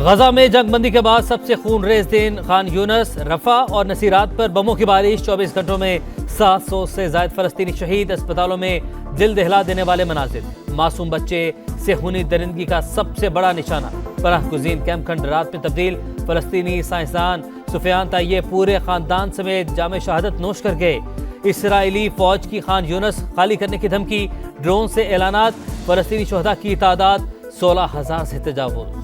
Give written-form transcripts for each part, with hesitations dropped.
غزہ میں جنگ بندی کے بعد سب سے خون ریز دن خان یونس، رفح اور نصیرات پر بموں کی بارش، 24 گھنٹوں میں 700 سے زائد فلسطینی شہید، اسپتالوں میں دل دہلا دینے والے مناظر، معصوم بچے صہیونی درندگی کا سب سے بڑا نشانہ، پناہ گزین کیمپ کھنڈرات میں تبدیل، فلسطینی سائنسدان سفیان طیب پورے خاندان سمیت جام شہادت نوش کر گئے، اسرائیلی فوج کی خان یونس خالی کرنے کی دھمکی، ڈرون سے اعلانات، فلسطینی شہداء کی تعداد 16,000 سے تجاوز۔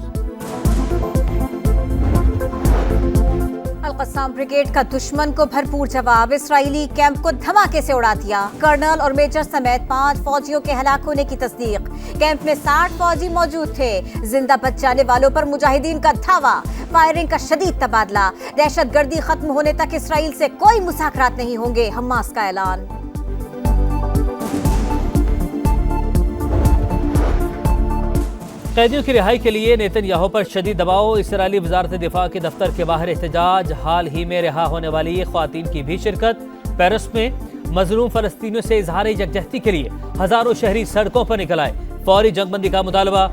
القسام بریگیڈ کا دشمن کو بھرپور جواب، اسرائیلی کیمپ کو دھماکے سے اڑا دیا، کرنل اور میجر سمیت 5 فوجیوں کے ہلاک ہونے کی تصدیق، کیمپ میں 60 فوجی موجود تھے، زندہ بچ جانے والوں پر مجاہدین کا دھاوا، فائرنگ کا شدید تبادلہ، دہشت گردی ختم ہونے تک اسرائیل سے کوئی مذاکرات نہیں ہوں گے، حماس کا اعلان۔ قیدیوں کی رہائی کے لیے نیتن یاہو پر شدید دباؤ، اسرائیلی وزارت دفاع کے دفتر کے باہر احتجاج، حال ہی میں رہا ہونے والی خواتین کی بھی شرکت، پیرس میں مظلوم فلسطینیوں سے اظہار یکجہتی کے لیے ہزاروں شہری سڑکوں پر نکل آئے، فوری جنگ بندی کا مطالبہ،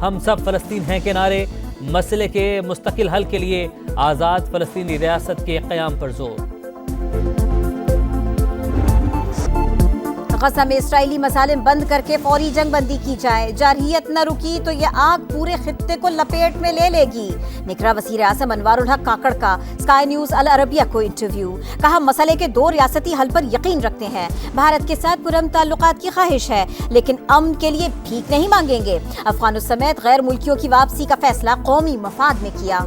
ہم سب فلسطین ہیں کے نعرے، مسئلے کے مستقل حل کے لیے آزاد فلسطینی ریاست کے قیام پر زور۔ غزہ میں اسرائیلی مظالم بند کر کے فوری جنگ بندی کی جائے، جارحیت نہ رکی تو یہ آگ پورے خطے کو لپیٹ میں لے لے گی، نکرا وزیر اعظم انوار الحق کاکڑ کا اسکائی نیوز العربیہ کو انٹرویو، کہا مسئلے کے 2 ریاستی حل پر یقین رکھتے ہیں، بھارت کے ساتھ پرامن تعلقات کی خواہش ہے لیکن امن کے لیے بھیک نہیں مانگیں گے، افغانوں سمیت غیر ملکیوں کی واپسی کا فیصلہ قومی مفاد میں کیا۔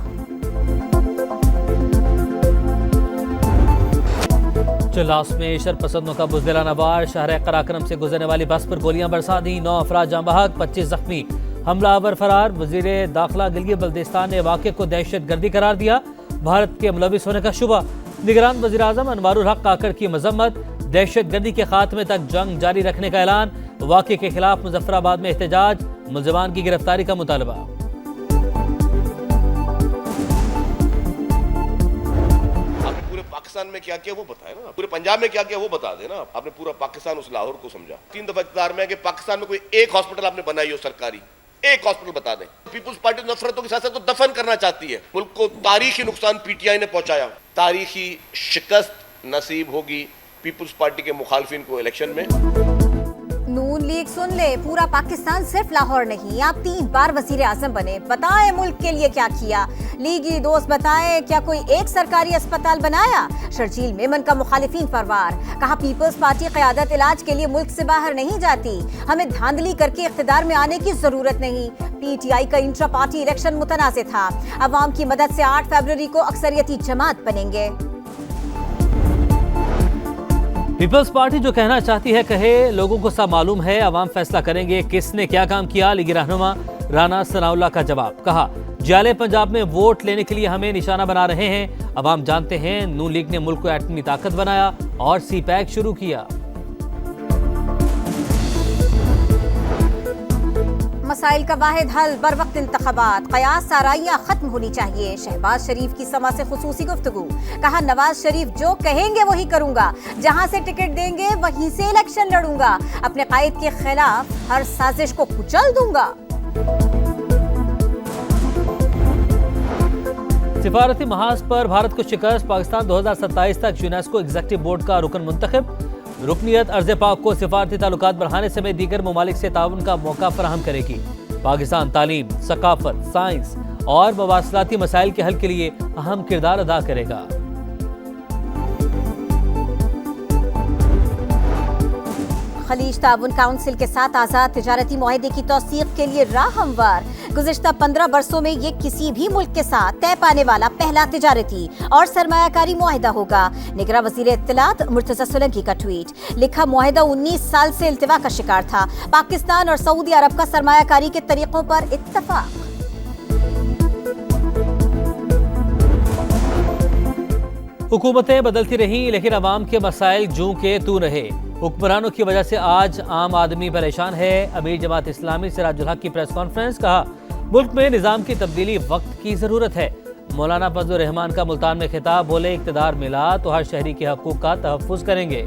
چلاس میں شرپسندوں کا بزدلانہ وار، شہر قراقرم سے گزرنے والی بس پر گولیاں برسا دیں، 9 افراد جاں بحق، 25 زخمی، حملہ آور فرار، وزیر داخلہ گلگت بلتستان نے واقعے کو دہشت گردی قرار دیا، بھارت کے ملوث ہونے کا شبہ، نگران وزیر اعظم انوار الحق کاکڑ کی مذمت، دہشت گردی کے خاتمے تک جنگ جاری رکھنے کا اعلان، واقعے کے خلاف مظفر آباد میں احتجاج، ملزمان کی گرفتاری کا مطالبہ۔ پاکستان میں کیا کیا وہ بتائے نا، پورے پنجاب میں کیا کیا وہ بتا دے نا، آپ نے پورا پاکستان اس لاہور کو سمجھا، 3 دفعہ اقتدار میں کہ پاکستان میں کوئی ایک ہاسپٹل آپ نے بنائی ہو سرکاری، ایک ہاسپٹل بتا دیں۔ پیپلز پارٹی نفرتوں کے ساتھ ساتھ دفن کرنا چاہتی ہے، ملک کو تاریخی نقصان پی ٹی آئی نے پہنچایا، تاریخی شکست نصیب ہوگی پیپلز پارٹی کے مخالفین کو الیکشن میں۔ نون لیگ سن لے، پورا پاکستان صرف لاہور نہیں، آپ 3 بار وزیر اعظم بنے، بتائیں ملک کے لیے کیا کیا، لیگی دوست بتائیں کیا کوئی ایک سرکاری اسپتال بنایا، شرجیل میمن کا مخالفین پر وار، کہا پیپلز پارٹی قیادت علاج کے لیے ملک سے باہر نہیں جاتی، ہمیں دھاندلی کر کے اقتدار میں آنے کی ضرورت نہیں، پی ٹی آئی کا انٹرا پارٹی الیکشن متنازع تھا، عوام کی مدد سے 8 فروری کو اکثریتی جماعت بنیں گے۔ پیپلز پارٹی جو کہنا چاہتی ہے کہے، لوگوں کو سب معلوم ہے، عوام فیصلہ کریں گے کس نے کیا کام کیا، لیگی رہنما رانا ثناء اللہ کا جواب، کہا جالے پنجاب میں ووٹ لینے کے لیے ہمیں نشانہ بنا رہے ہیں، عوام جانتے ہیں نون لیگ نے ملک کو ایٹمی طاقت بنایا اور سی پیک شروع کیا۔ مسائل کا واحد حل بروقت انتخابات، قیاس آرائیاں ختم ہونی چاہیے، شہباز شریف کی سما سے خصوصی گفتگو، کہا نواز شریف جو کہیں گے وہی کروں گا، جہاں سے ٹکٹ دیں گے وہیں سے الیکشن لڑوں گا، اپنے قائد کے خلاف ہر سازش کو کچل دوں گا۔ سفارتی محاذ پر بھارت کو شکست، پاکستان 2027 تک یونیسکو ایگزیکٹو بورڈ کا رکن منتخب، رکنیت ارض پاک کو سفارتی تعلقات بڑھانے سمیت دیگر ممالک سے تعاون کا موقع فراہم کرے گی، پاکستان تعلیم، ثقافت، سائنس اور مواصلاتی مسائل کے حل کے لیے اہم کردار ادا کرے گا۔ خلیج تعاون کونسل کے ساتھ آزاد تجارتی معاہدے کی توثیق کے لیے راہ ہموار، گزشتہ 15 برسوں میں یہ کسی بھی ملک کے ساتھ طے پانے والا پہلا تجارتی اور سرمایہ کاری معاہدہ ہوگا، نگراں وزیر اطلاعات مرتضی سولنکی کا ٹویٹ، لکھا معاہدہ 19 سال سے التوا کا شکار تھا، پاکستان اور سعودی عرب کا سرمایہ کاری کے طریقوں پر اتفاق۔ حکومتیں بدلتی رہیں لیکن عوام کے مسائل جوں کے توں رہے، حکمرانوں کی وجہ سے آج عام آدمی پریشان ہے، امیر جماعت اسلامی سراج الحق کی پریس کانفرنس، کہا ملک میں نظام کی تبدیلی وقت کی ضرورت ہے، مولانا فضل الرحمان کا ملتان میں خطاب، بولے اقتدار ملا تو ہر شہری کے حقوق کا تحفظ کریں گے۔